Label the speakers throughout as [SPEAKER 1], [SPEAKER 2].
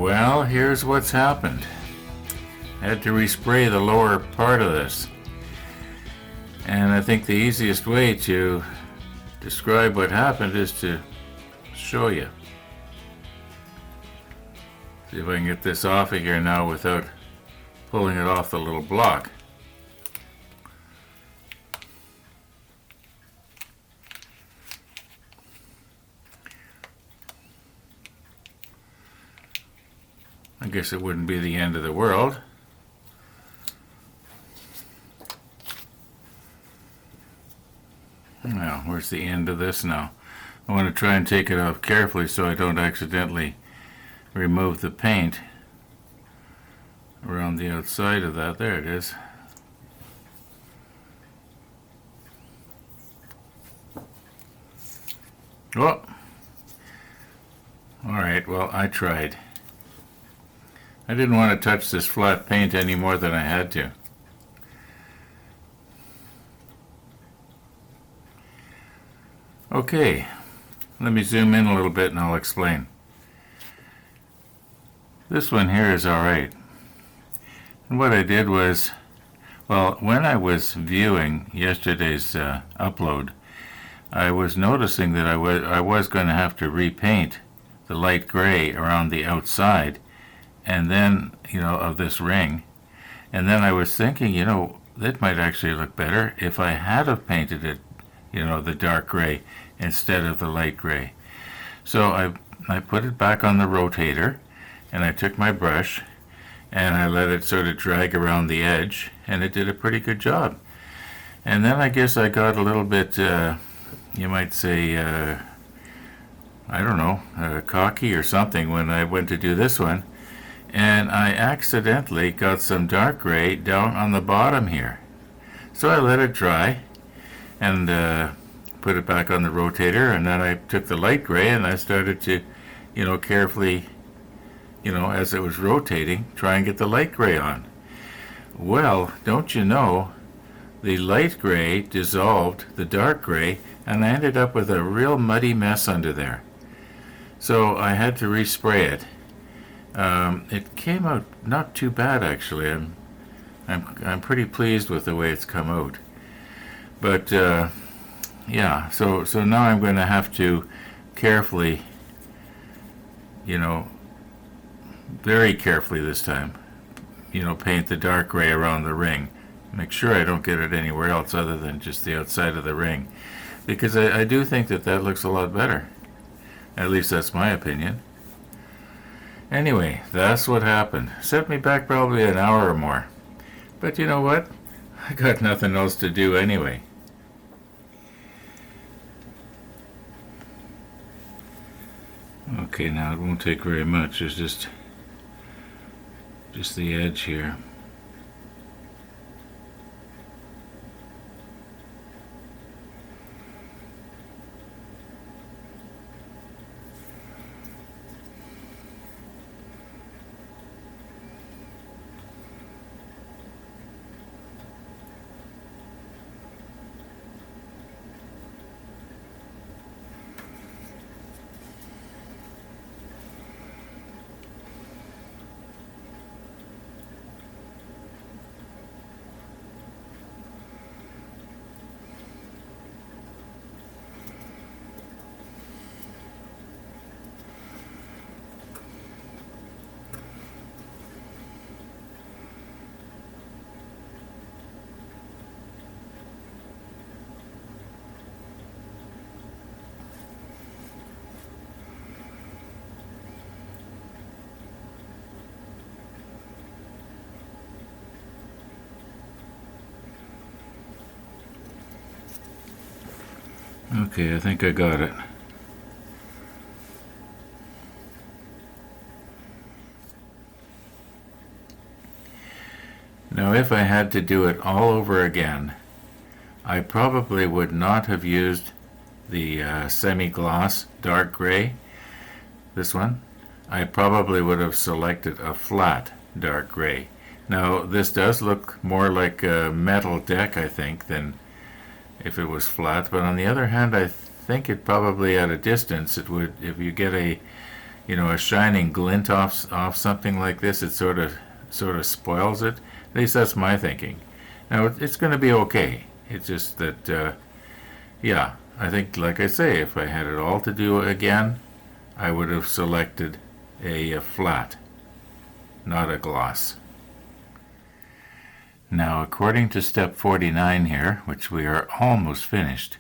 [SPEAKER 1] Well, here's what's happened. I had to respray the lower part of this. And I think the easiest way to describe what happened is to show you. See if I can get this off of here now without pulling it off the little block. I guess it wouldn't be the end of the world. Now, where's the end of this now? I want to try and take it off carefully so I don't accidentally remove the paint around the outside of that. There it is. Oh! Alright, well, I tried. I didn't want to touch this flat paint any more than I had to. Okay, let me zoom in a little bit and I'll explain. This one here is alright. And what I did was, well, when I was viewing yesterday's upload, I was noticing that I was going to have to repaint the light gray around the outside and then, of this ring. And then I was thinking, that might actually look better if I had have painted it, the dark gray instead of the light gray. So I put it back on the rotator, and I took my brush and I let it sort of drag around the edge, and it did a pretty good job. And then I guess I got a little bit, you might say, I don't know, cocky or something when I went to do this one. And I accidentally got some dark gray down on the bottom here. So I let it dry and put it back on the rotator, and then I took the light gray and I started to, carefully, as it was rotating, try and get the light gray on. Well, don't you know, the light gray dissolved the dark gray, and I ended up with a real muddy mess under there. So I had to respray it. It came out not too bad, actually. I'm pretty pleased with the way it's come out. But yeah, so now I'm going to have to carefully, very carefully this time, paint the dark gray around the ring. Make sure I don't get it anywhere else other than just the outside of the ring, because I do think that looks a lot better. At least that's my opinion. Anyway, that's what happened. Set me back probably an hour or more. But you know what? I got nothing else to do anyway. Okay, now it won't take very much. There's just the edge here. Okay, I think I got it. Now, if I had to do it all over again, I probably would not have used the semi-gloss dark gray, this one. I probably would have selected a flat dark gray. Now, this does look more like a metal deck, I think, than if it was flat, but on the other hand, I think it probably at a distance, it would, if you get a, a shining glint off something like this, it sort of spoils it. At least that's my thinking. Now it's going to be okay. It's just that, yeah, I think, like I say, if I had it all to do again, I would have selected a flat, not a gloss. Now, according to step 49 here, which we are almost finished,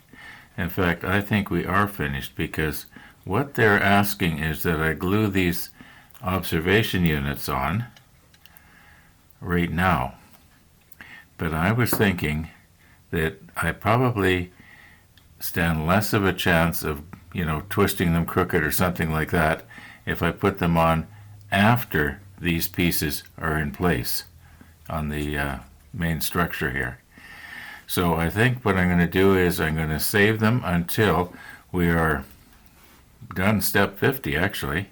[SPEAKER 1] in fact, I think we are finished, because what they're asking is that I glue these observation units on right now. But I was thinking that I probably stand less of a chance of, twisting them crooked or something like that if I put them on after these pieces are in place on the main structure here. So I think what I'm going to do is I'm going to save them until we are done step 50, actually.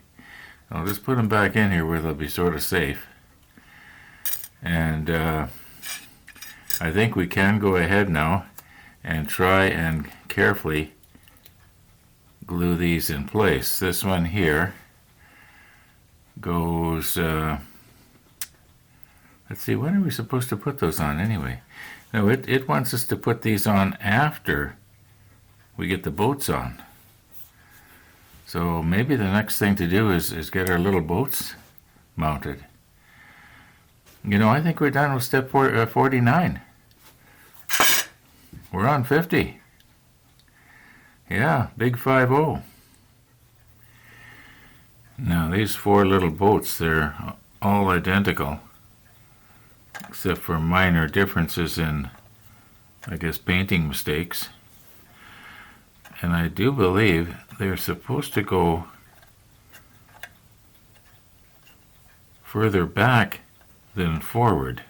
[SPEAKER 1] I'll just put them back in here where they'll be sort of safe. And I think we can go ahead now and try and carefully glue these in place. This one here goes, let's see, when are we supposed to put those on anyway? No, it wants us to put these on after we get the boats on. So maybe the next thing to do is get our little boats mounted. I think we're done with step 49. We're on 50. Yeah, big 5-0. Now these 4 little boats, they're all identical, except for minor differences in, I guess, painting mistakes. And I do believe they're supposed to go further back than forward.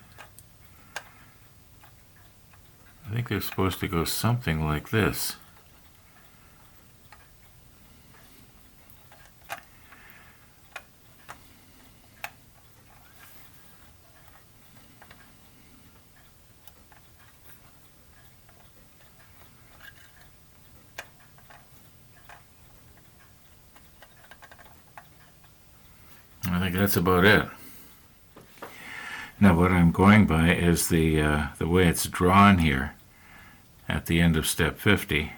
[SPEAKER 1] I think they're supposed to go something like this. I think that's about it. Now what I'm going by is the way it's drawn here at the end of step 50.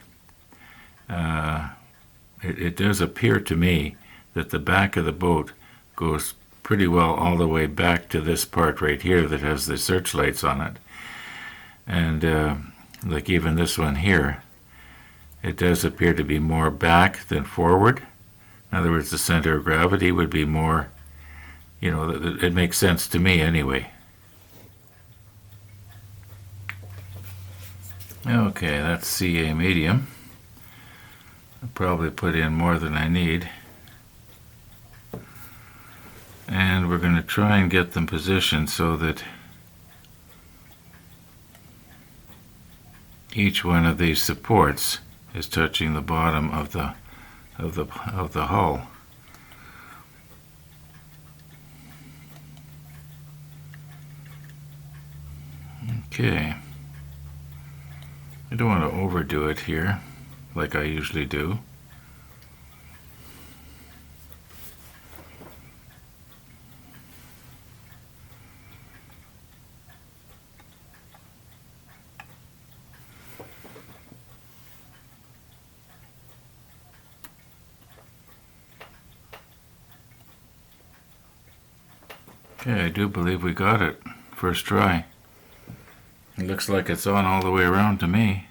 [SPEAKER 1] It does appear to me that the back of the boat goes pretty well all the way back to this part right here that has the searchlights on it. And like even this one here, it does appear to be more back than forward. In other words, the center of gravity would be more, it makes sense to me anyway. Okay, that's CA medium. I'll probably put in more than I need. And we're going to try and get them positioned so that each one of these supports is touching the bottom of the hull. Okay. I don't want to overdo it here, like I usually do. Okay, I do believe we got it. First try. It looks like it's on all the way around to me.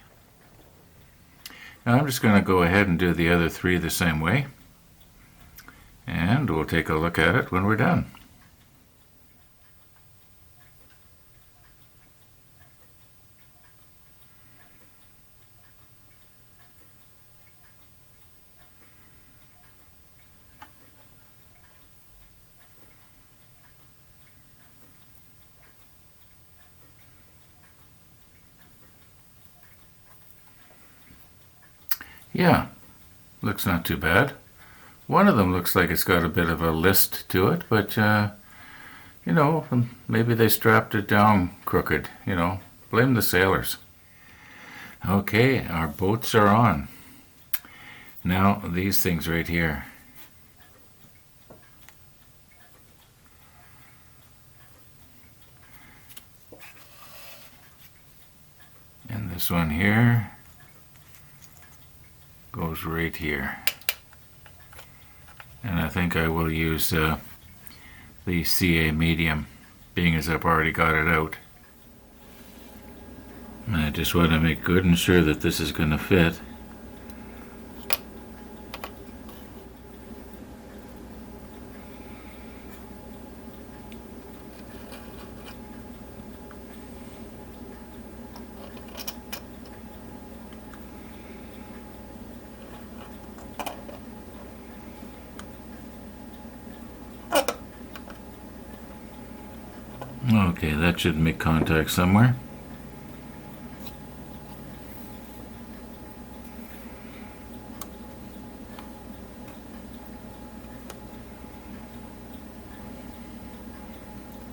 [SPEAKER 1] Now I'm just going to go ahead and do the other 3 the same way. And we'll take a look at it when we're done. Yeah, looks not too bad. One of them looks like it's got a bit of a list to it, but, maybe they strapped it down crooked, blame the sailors. Okay, our boats are on. Now, these things right here. This one here goes right here. And I think I will use the CA medium, being as I've already got it out. And I just want to make good and sure that this is going to fit. Okay, that should make contact somewhere.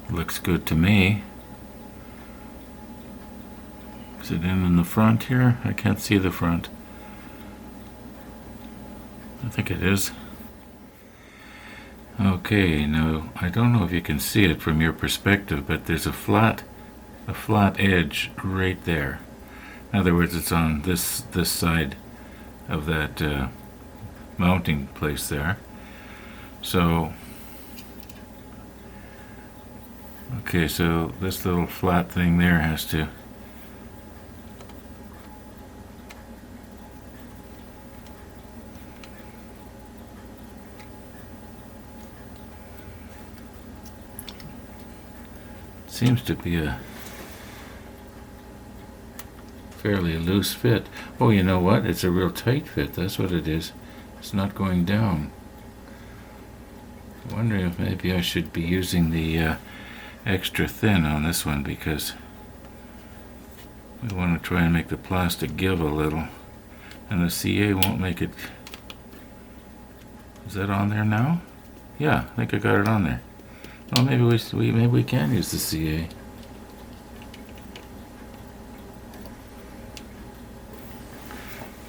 [SPEAKER 1] Looks good to me. Is it in the front here? I can't see the front. I think it is. Okay, now I don't know if you can see it from your perspective, but there's a flat edge right there. In other words, it's on this side of that mounting place there. So, okay, so this little flat thing there has to seems to be a fairly loose fit. Oh, you know what? It's a real tight fit. That's what it is. It's not going down. I'm wondering if maybe I should be using the extra thin on this one, because we want to try and make the plastic give a little, and the CA won't make it. Is that on there now? Yeah, I think I got it on there. Well, maybe we can use the CA.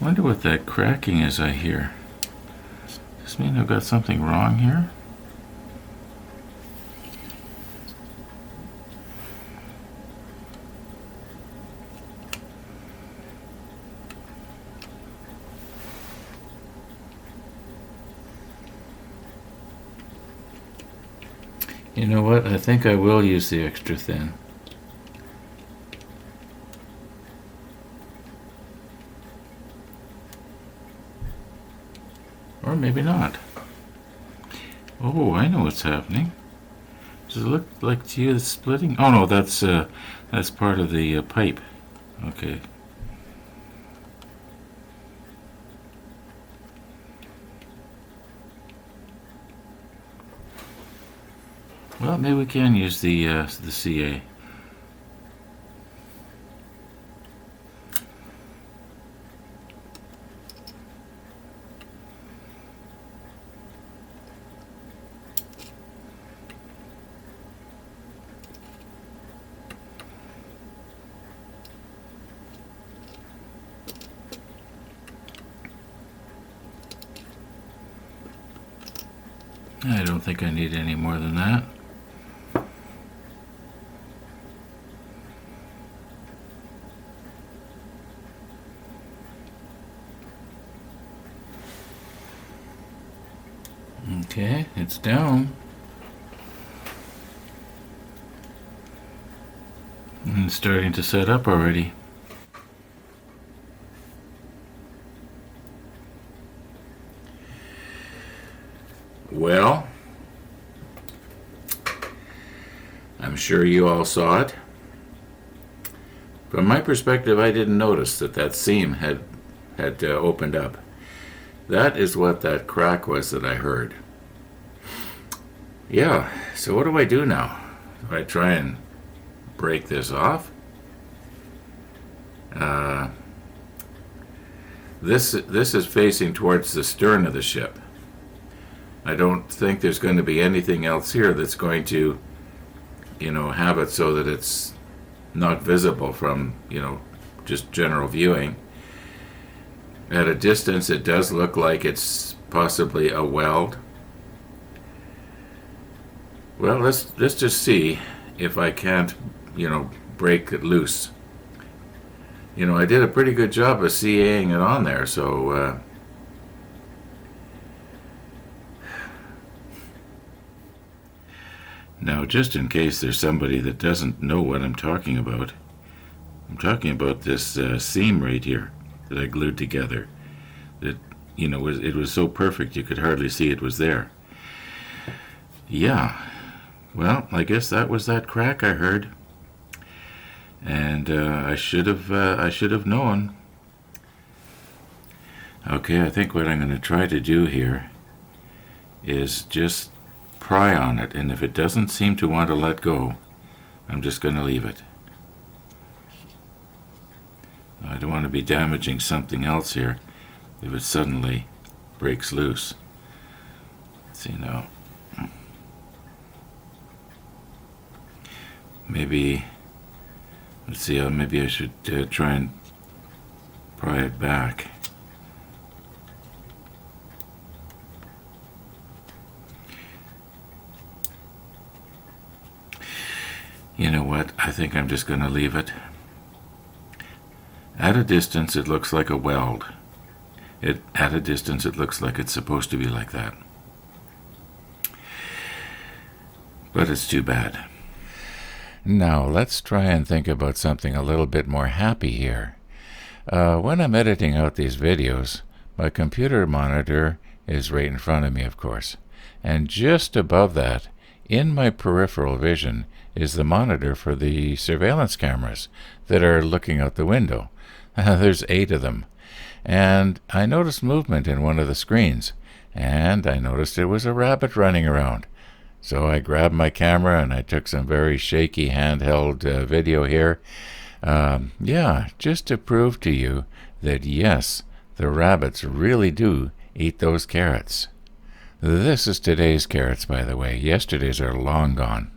[SPEAKER 1] Wonder what that cracking is I hear. Does this mean I've got something wrong here? You know what? I think I will use the extra thin. Or maybe not. Oh, I know what's happening. Does it look like to you it's splitting? Oh no, that's part of the pipe. Okay. Well, maybe we can use the CA. I don't think I need any more than that. Okay, it's down. And it's starting to set up already. Well, I'm sure you all saw it. From my perspective, I didn't notice that seam had opened up. That is what that crack was that I heard. Yeah, so what do I do now? Do I try and break this off? This is facing towards the stern of the ship. I don't think there's going to be anything else here that's going to, have it so that it's not visible from, just general viewing. At a distance, it does look like it's possibly a weld. Well, let's just see if I can't, break it loose. I did a pretty good job of CAing it on there, so now just in case there's somebody that doesn't know what I'm talking about this seam right here that I glued together. That it was so perfect you could hardly see it was there. Yeah, well, I guess that was that crack I heard, and I should have known. Okay, I think what I'm going to try to do here is just pry on it, and if it doesn't seem to want to let go, I'm just going to leave it. I don't want to be damaging something else here if it suddenly breaks loose. Let's see now. Maybe, let's see, maybe I should try and pry it back. You know what? I think I'm just going to leave it. At a distance, it looks like a weld. At a distance, it looks like it's supposed to be like that. But it's too bad. Now, let's try and think about something a little bit more happy here. When I'm editing out these videos, my computer monitor is right in front of me, of course. And just above that, in my peripheral vision, is the monitor for the surveillance cameras that are looking out the window. There's 8 of them. And I noticed movement in one of the screens, and I noticed it was a rabbit running around. So I grabbed my camera and I took some very shaky handheld video here. Just to prove to you that yes, the rabbits really do eat those carrots. This is today's carrots, by the way. Yesterday's are long gone.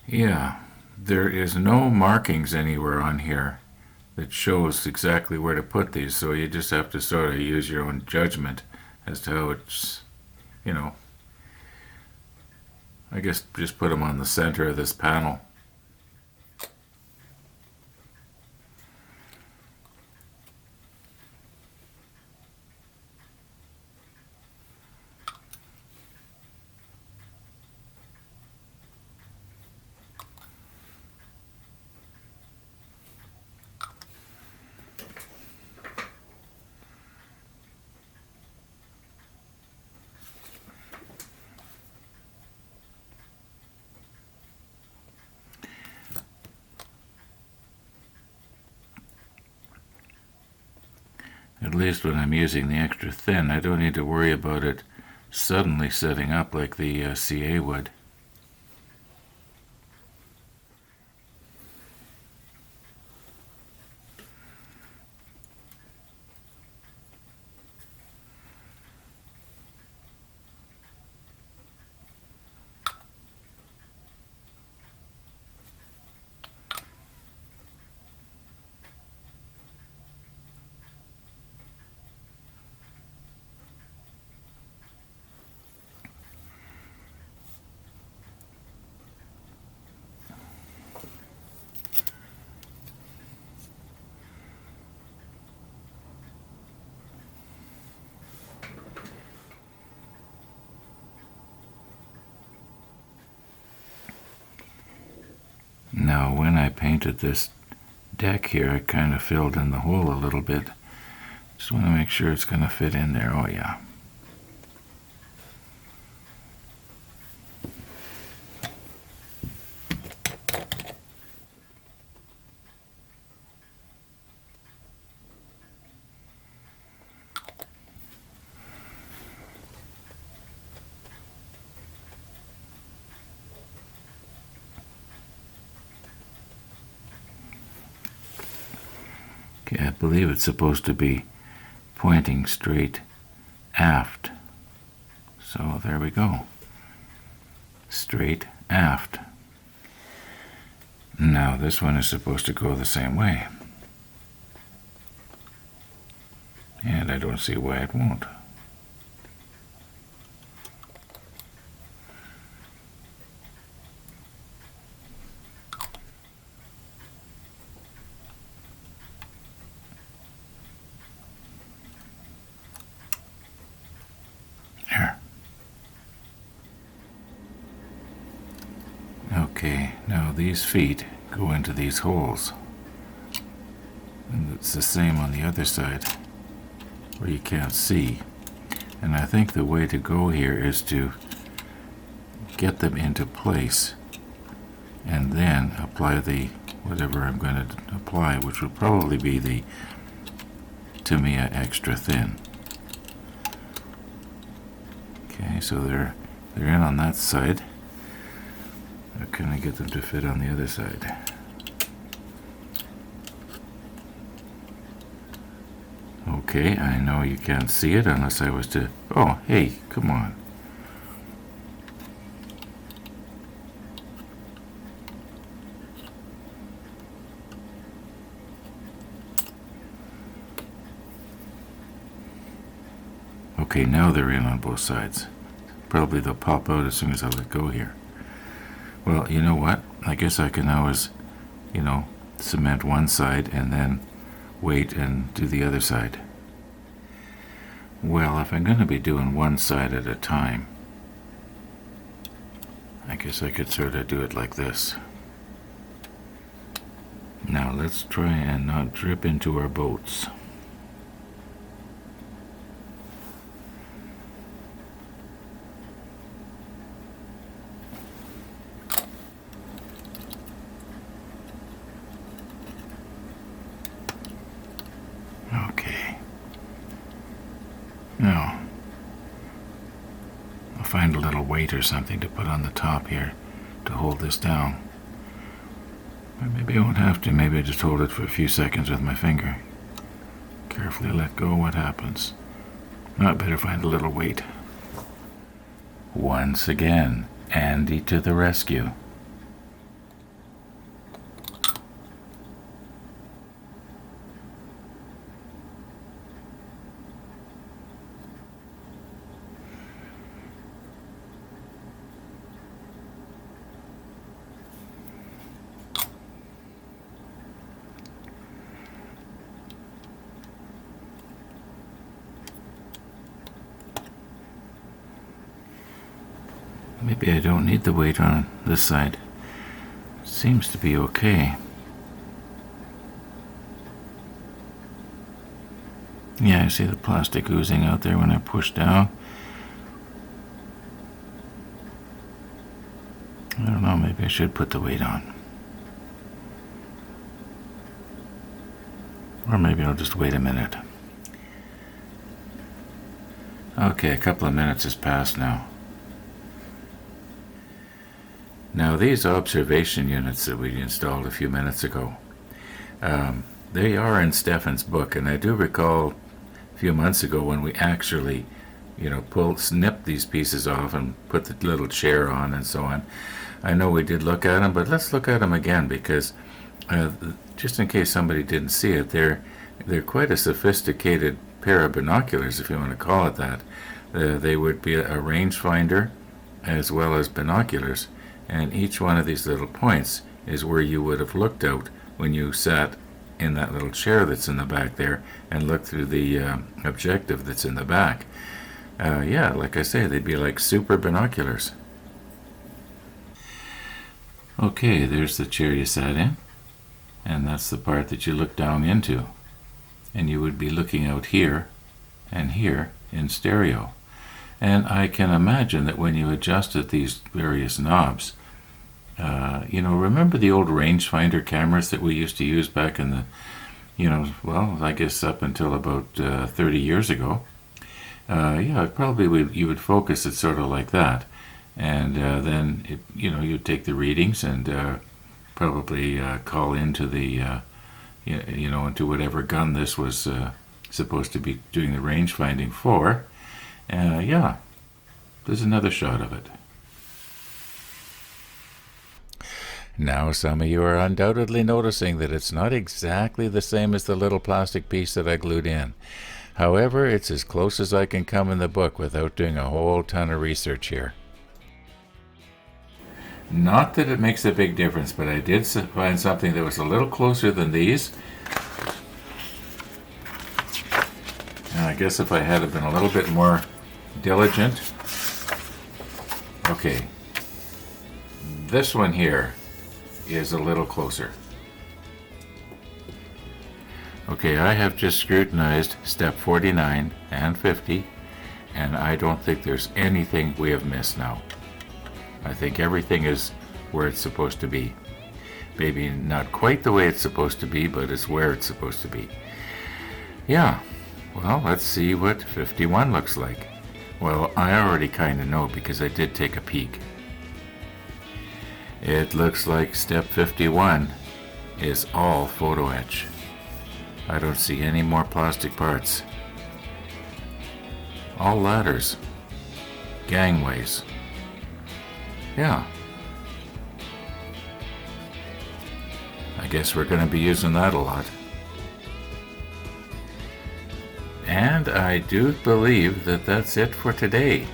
[SPEAKER 1] Yeah, there is no markings anywhere on here that shows exactly where to put these, so you just have to sort of use your own judgment as to how it's, I guess just put them on the center of this panel. At least when I'm using the extra thin, I don't need to worry about it suddenly setting up like the CA would. Now, when I painted this deck here, I kind of filled in the hole a little bit. Just want to make sure it's going to fit in there. Oh, yeah. I believe it's supposed to be pointing straight aft. So there we go. Straight aft. Now this one is supposed to go the same way. And I don't see why it won't. There. Okay, now these feet go into these holes. And it's the same on the other side, where you can't see. And I think the way to go here is to get them into place and then apply the whatever I'm going to apply, which will probably be the Tamiya Extra Thin. Okay, so they're in on that side. How can I get them to fit on the other side? Okay, I know you can't see it unless I was to... Oh, hey, come on. Okay, now they're in on both sides. Probably they'll pop out as soon as I let go here. Well, you know what? I guess I can always, cement one side and then wait and do the other side. Well, if I'm going to be doing one side at a time, I guess I could sort of do it like this. Now let's try and not drip into our boats. Okay. Now, I'll find a little weight or something to put on the top here to hold this down. Or maybe I won't have to. Maybe I just hold it for a few seconds with my finger. Carefully let go. What happens? Now I better find a little weight. Once again, Andy to the rescue. Maybe I don't need the weight on this side. Seems to be okay. Yeah, I see the plastic oozing out there when I push down. I don't know, maybe I should put the weight on. Or maybe I'll just wait a minute. Okay, a couple of minutes has passed now. Now these observation units that we installed a few minutes ago, they are in Stefan's book, and I do recall a few months ago when we actually, snipped these pieces off and put the little chair on and so on. I know we did look at them, but let's look at them again because just in case somebody didn't see it, they're quite a sophisticated pair of binoculars, if you want to call it that. They would be a rangefinder as well as binoculars. And each one of these little points is where you would have looked out when you sat in that little chair that's in the back there and looked through the objective that's in the back. Yeah, like I say, they'd be like super binoculars. Okay, there's the chair you sat in, and that's the part that you look down into. And you would be looking out here and here in stereo. And I can imagine that when you adjusted these various knobs, remember the old rangefinder cameras that we used to use back in the, I guess up until about 30 years ago. You would focus it sort of like that. And then, you'd take the readings and probably call into the into whatever gun this was supposed to be doing the range finding for. Yeah, there's another shot of it. Now some of you are undoubtedly noticing that it's not exactly the same as the little plastic piece that I glued in. However, it's as close as I can come in the book without doing a whole ton of research here. Not that it makes a big difference, but I did find something that was a little closer than these. And I guess if I had been a little bit more diligent. Okay, this one here is a little closer. Okay, I have just scrutinized step 49 and 50, and I don't think there's anything we have missed now. I think everything is where it's supposed to be. Maybe not quite the way it's supposed to be, but it's where it's supposed to be. Yeah, well, let's see what 51 looks like. Well, I already kind of know because I did take a peek. It looks like step 51 is all photo etch. I don't see any more plastic parts. All ladders. Gangways. Yeah. I guess we're going to be using that a lot. And I do believe that that's it for today.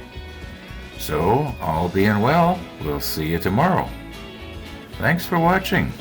[SPEAKER 1] So, all being well, we'll see you tomorrow. Thanks for watching.